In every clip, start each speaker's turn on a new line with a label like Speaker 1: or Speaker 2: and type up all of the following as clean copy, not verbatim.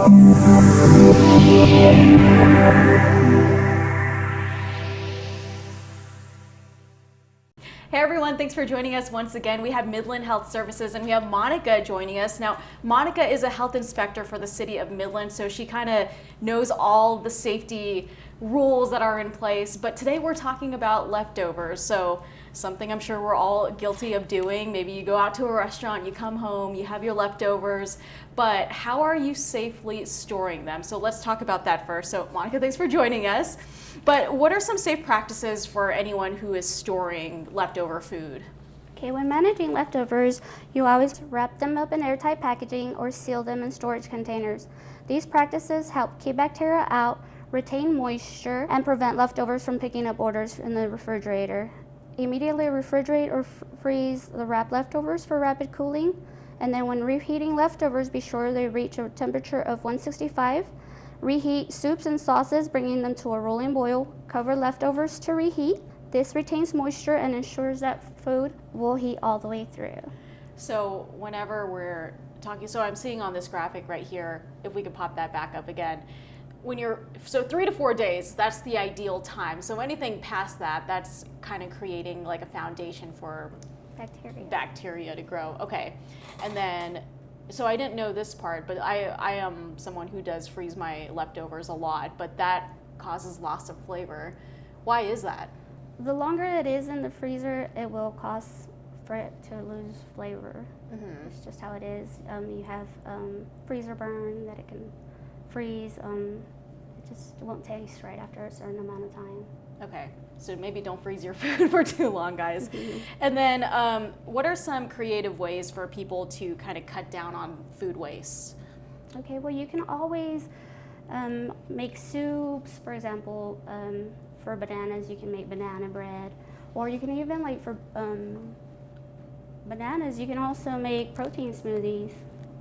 Speaker 1: Hey everyone, thanks for joining us once again. We have Midland Health Services and we have Monica joining us. Now, Monica is a health inspector for the city of Midland, so she kind of knows all the safety rules that are in place. But today we're talking about leftovers. So something I'm sure we're all guilty of doing. Maybe you go out to a restaurant, you come home, you have your leftovers, but how are you safely storing them? So let's talk about that first. So Monica, thanks for joining us. But what are some safe practices for anyone who is storing leftover food?
Speaker 2: Okay, when managing leftovers, you always wrap them up in airtight packaging or seal them in storage containers. These practices help keep bacteria out, retain moisture, and prevent leftovers from picking up odors in the refrigerator. Immediately refrigerate or freeze the wrapped leftovers for rapid cooling. And then when reheating leftovers, be sure they reach a temperature of 165. Reheat soups and sauces, bringing them to a rolling boil. Cover leftovers to reheat. This retains moisture and ensures that food will heat all the way through.
Speaker 1: So whenever we're talking, so I'm seeing on this graphic right here, if we could pop that back up again, so 3 to 4 days, that's the ideal time. So anything past that, that's kind of creating like a foundation for bacteria to grow. Okay, and then, so I didn't know this part, but I am someone who does freeze my leftovers a lot, but that causes loss of flavor. Why is that?
Speaker 2: The longer it is in the freezer, it will cause for it to lose flavor. Mm-hmm. It's just how it is. You have freezer burn that it can freeze. It just won't taste right after a certain amount of time.
Speaker 1: Okay, so maybe don't freeze your food for too long, guys. Mm-hmm. And then what are some creative ways for people to kind of cut down on food waste?
Speaker 2: Okay, well, you can always make soups, for example. For bananas, you can make banana bread, or you can even, like, for bananas, you can also make protein smoothies.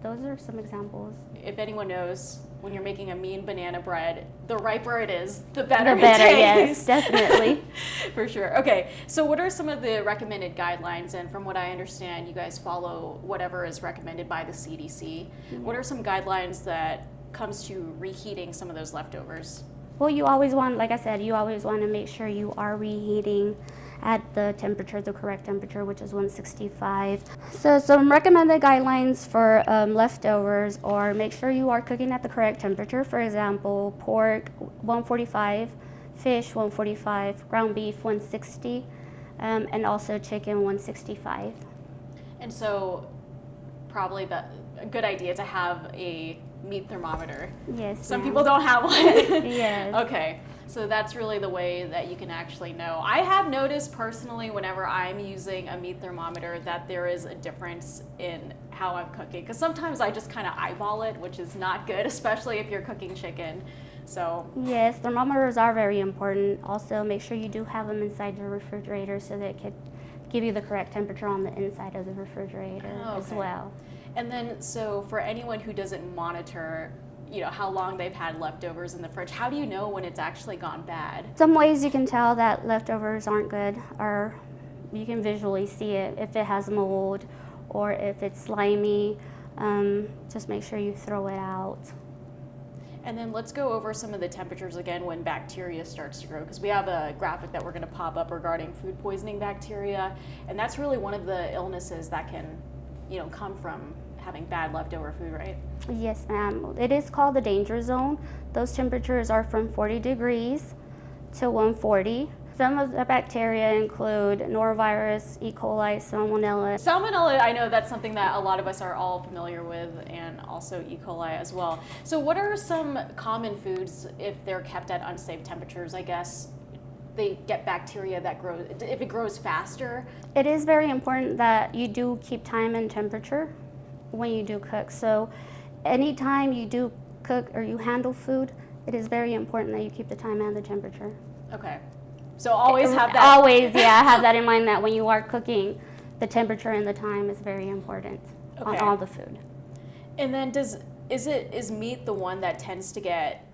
Speaker 2: Those are some examples. If
Speaker 1: anyone knows, when you're making a mean banana bread, the riper it is, the better
Speaker 2: it tastes. Yes, definitely.
Speaker 1: For sure. Okay, so what are some of the recommended guidelines? And from what I understand, you guys follow whatever is recommended by the CDC. Mm-hmm. What are some guidelines that comes to reheating some of those leftovers?
Speaker 2: Well, you always want, like I said, you always want to make sure you are reheating at the temperature, the correct temperature, which is 165. So some recommended guidelines for leftovers are make sure you are cooking at the correct temperature. For example, pork 145, fish 145, ground beef 160, and also chicken 165.
Speaker 1: And so probably a good idea to have a meat thermometer.
Speaker 2: Yes.
Speaker 1: Some people don't have one.
Speaker 2: Yes.
Speaker 1: Okay. So that's really the way that you can actually know. I have noticed personally whenever I'm using a meat thermometer that there is a difference in how I'm cooking. Because sometimes I just kind of eyeball it, which is not good, especially if you're cooking chicken. So
Speaker 2: yes, thermometers are very important. Also, make sure you do have them inside your refrigerator so that it could give you the correct temperature on the inside of the refrigerator as well.
Speaker 1: And then, so for anyone who doesn't monitor, how long they've had leftovers in the fridge, how do you know when it's actually gone bad?
Speaker 2: Some ways you can tell that leftovers aren't good are you can visually see it. If it has mold or if it's slimy, just make sure you throw it out.
Speaker 1: And then let's go over some of the temperatures again when bacteria starts to grow, because we have a graphic that we're going to pop up regarding food poisoning bacteria, and that's really one of the illnesses that can come from having bad leftover food, right?
Speaker 2: Yes, ma'am. It is called the danger zone. Those temperatures are from 40 degrees to 140. Some of the bacteria include norovirus, E. coli, salmonella.
Speaker 1: Salmonella, I know that's something that a lot of us are all familiar with, and also E. coli as well. So what are some common foods, if they're kept at unsafe temperatures, I guess, they get bacteria that grows, if it grows faster?
Speaker 2: It is very important that you do keep time and temperature when you do cook. So anytime you do cook or you handle food, it is very important that you keep the time and the temperature.
Speaker 1: Okay. So always have that.
Speaker 2: Always, yeah, have that in mind that when you are cooking, the temperature and the time is very important on all the food.
Speaker 1: And then is meat the one that tends to get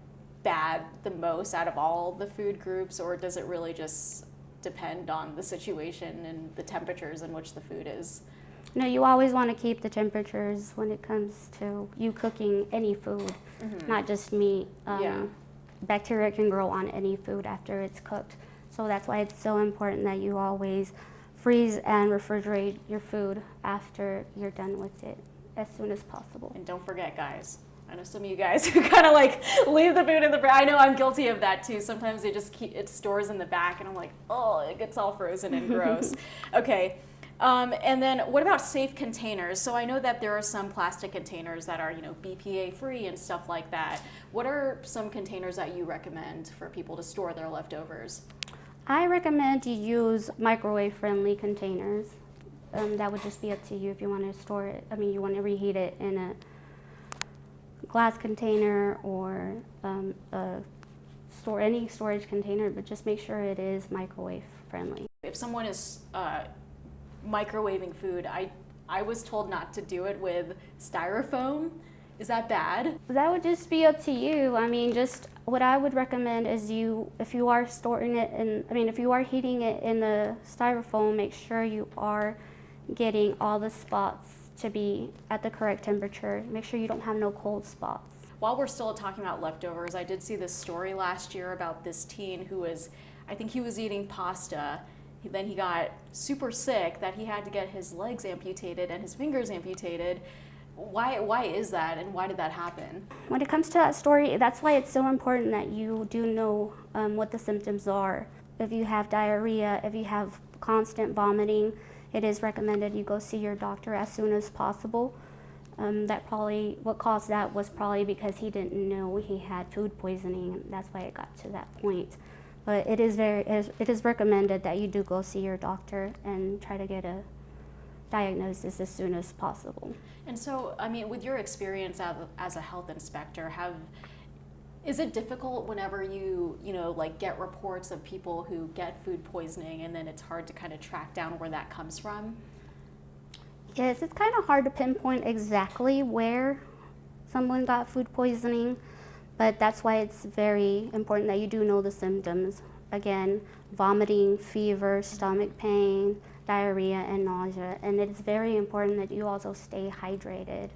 Speaker 1: bad the most out of all the food groups, or does it really just depend on the situation and the temperatures in which the food is?
Speaker 2: No, you always want to keep the temperatures when it comes to you cooking any food, not just meat. Bacteria can grow on any food after it's cooked. So that's why it's so important that you always freeze and refrigerate your food after you're done with it as soon as possible.
Speaker 1: And don't forget, guys, I know some of you guys who kind of like leave the food in the fridge. I know I'm guilty of that too. Sometimes they just keep it stores in the back and I'm like, oh, it gets all frozen and gross. Okay. And then what about safe containers? So I know that there are some plastic containers that are, BPA free and stuff like that. What are some containers that you recommend for people to store their leftovers?
Speaker 2: I recommend you use microwave friendly containers. That would just be up to you if you want to store it. I mean, you want to reheat it in a glass container or store any storage container, but just make sure it is microwave friendly.
Speaker 1: If someone is microwaving food, I was told not to do it with styrofoam. Is that bad?
Speaker 2: That would just be up to you. I mean, just what I would recommend is if you are storing it if you are heating it in the styrofoam, make sure you are getting all the spots to be at the correct temperature. Make sure you don't have no cold spots.
Speaker 1: While we're still talking about leftovers, I did see this story last year about this teen who I think he was eating pasta. Then he got super sick that he had to get his legs amputated and his fingers amputated. Why is that, and why did that happen?
Speaker 2: When it comes to that story, that's why it's so important that you do know what the symptoms are. If you have diarrhea, if you have constant vomiting, it is recommended you go see your doctor as soon as possible. What caused that was probably because he didn't know he had food poisoning, and that's why it got to that point. But it is recommended that you do go see your doctor and try to get a diagnosis as soon as possible.
Speaker 1: And so, I mean, with your experience as a health inspector, is it difficult whenever you get reports of people who get food poisoning and then it's hard to kind of track down where that comes from?
Speaker 2: Yes, it's kind of hard to pinpoint exactly where someone got food poisoning, but that's why it's very important that you do know the symptoms. Again, vomiting, fever, stomach pain, diarrhea, and nausea. And it's very important that you also stay hydrated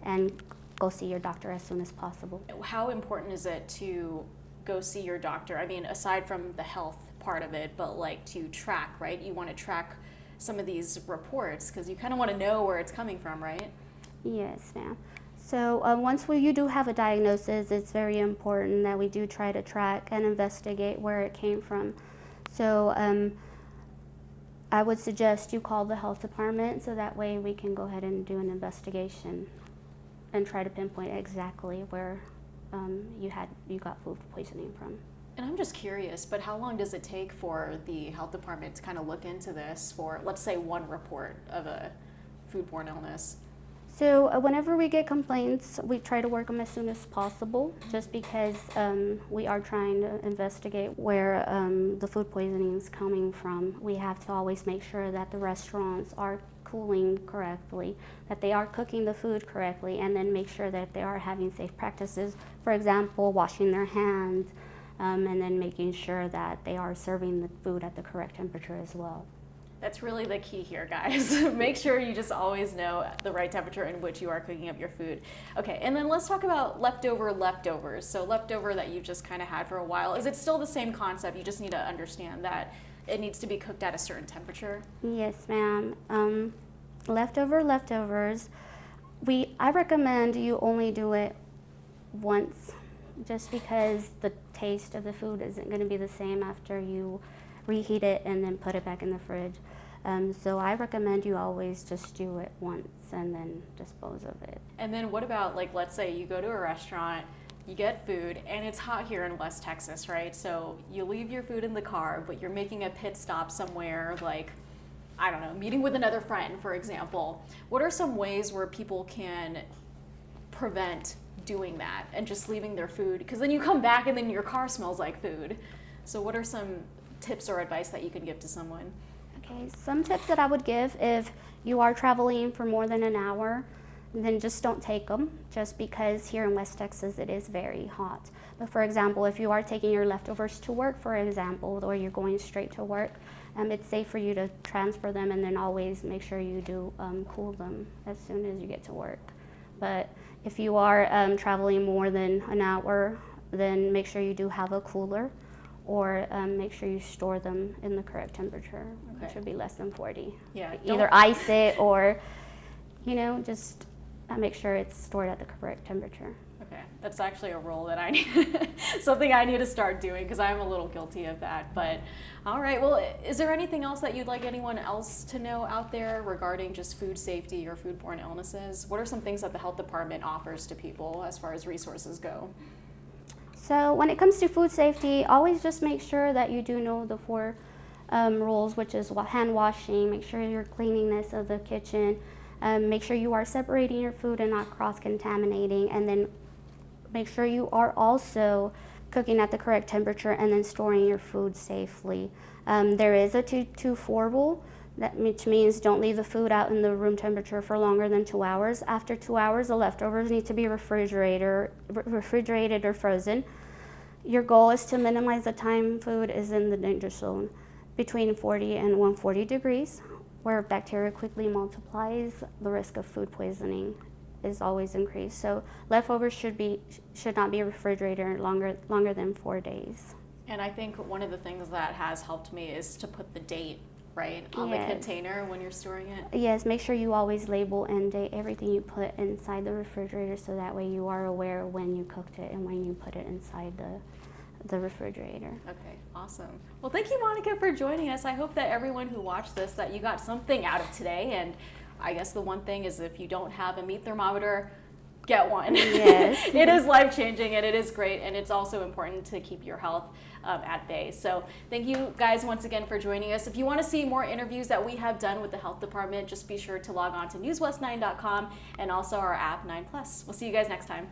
Speaker 2: and go see your doctor as soon as possible.
Speaker 1: How important is it to go see your doctor? I mean, aside from the health part of it, but like to track, right? You want to track some of these reports because you kind of want to know where it's coming from, right?
Speaker 2: Yes, ma'am. So once you do have a diagnosis, it's very important that we do try to track and investigate where it came from. So I would suggest you call the health department so that way we can go ahead and do an investigation and try to pinpoint exactly where you got food poisoning from.
Speaker 1: And I'm just curious, but how long does it take for the health department to kind of look into this for, let's say, one report of a foodborne illness?
Speaker 2: So whenever we get complaints, we try to work them as soon as possible, just because we are trying to investigate where the food poisoning is coming from. We have to always make sure that the restaurants are cooling correctly, that they are cooking the food correctly, and then make sure that they are having safe practices. For example, washing their hands, and then making sure that they are serving the food at the correct temperature as well.
Speaker 1: That's really the key here, guys. Make sure you just always know the right temperature in which you are cooking up your food. Okay, and then let's talk about leftovers. So leftover that you've just kind of had for a while. Is it still the same concept? You just need to understand that it needs to be cooked at a certain temperature?
Speaker 2: Yes, ma'am. Leftovers, I recommend you only do it once, just because the taste of the food isn't going to be the same after you reheat it and then put it back in the fridge. So I recommend you always just do it once and then dispose of it.
Speaker 1: And then what about, like, let's say you go to a restaurant, you get food, and it's hot here in West Texas, right? So you leave your food in the car, but you're making a pit stop somewhere, like, I don't know, meeting with another friend, for example. What are some ways where people can prevent doing that and just leaving their food? Because then you come back and then your car smells like food. So what are some tips or advice that you can give to someone?
Speaker 2: Okay, some tips that I would give: if you are traveling for more than an hour, then just don't take them, just because here in West Texas it is very hot. But for example, if you are taking your leftovers to work, for example, or you're going straight to work, It's safe for you to transfer them, and then always make sure you do cool them as soon as you get to work. But if you are traveling more than an hour, then make sure you do have a cooler, or make sure you store them in the correct temperature, which should be less than 40.
Speaker 1: Yeah.
Speaker 2: Either ice it or, just make sure it's stored at the correct temperature.
Speaker 1: Okay, that's actually a rule that I need, something I need to start doing, because I'm a little guilty of that. But all right, well, is there anything else that you'd like anyone else to know out there regarding just food safety or foodborne illnesses? What are some things that the health department offers to people as far as resources go?
Speaker 2: So when it comes to food safety, always just make sure that you do know the 4 rules, which is hand washing, make sure your cleanliness of the kitchen, make sure you are separating your food and not cross-contaminating, and then make sure you are also cooking at the correct temperature and then storing your food safely. There is a 2-2-4 rule, which means don't leave the food out in the room temperature for longer than 2 hours. After 2 hours, the leftovers need to be refrigerated or frozen. Your goal is to minimize the time food is in the danger zone between 40 and 140 degrees, where bacteria quickly multiplies. The risk of food poisoning is always increased. So leftovers should not be refrigerated longer than 4 days.
Speaker 1: And I think one of the things that has helped me is to put the date right on the container when you're storing it.
Speaker 2: Yes, make sure you always label and date everything you put inside the refrigerator, so that way you are aware when you cooked it and when you put it inside the refrigerator.
Speaker 1: Okay, awesome. Well, thank you, Monica, for joining us. I hope that everyone who watched this, that you got something out of today. And I guess the one thing is, if you don't have a meat thermometer, get one.
Speaker 2: Yes.
Speaker 1: It is life-changing, and it is great, and it's also important to keep your health at bay. So thank you guys once again for joining us. If you want to see more interviews that we have done with the health department, just be sure to log on to newswest9.com and also our app 9plus. We'll see you guys next time.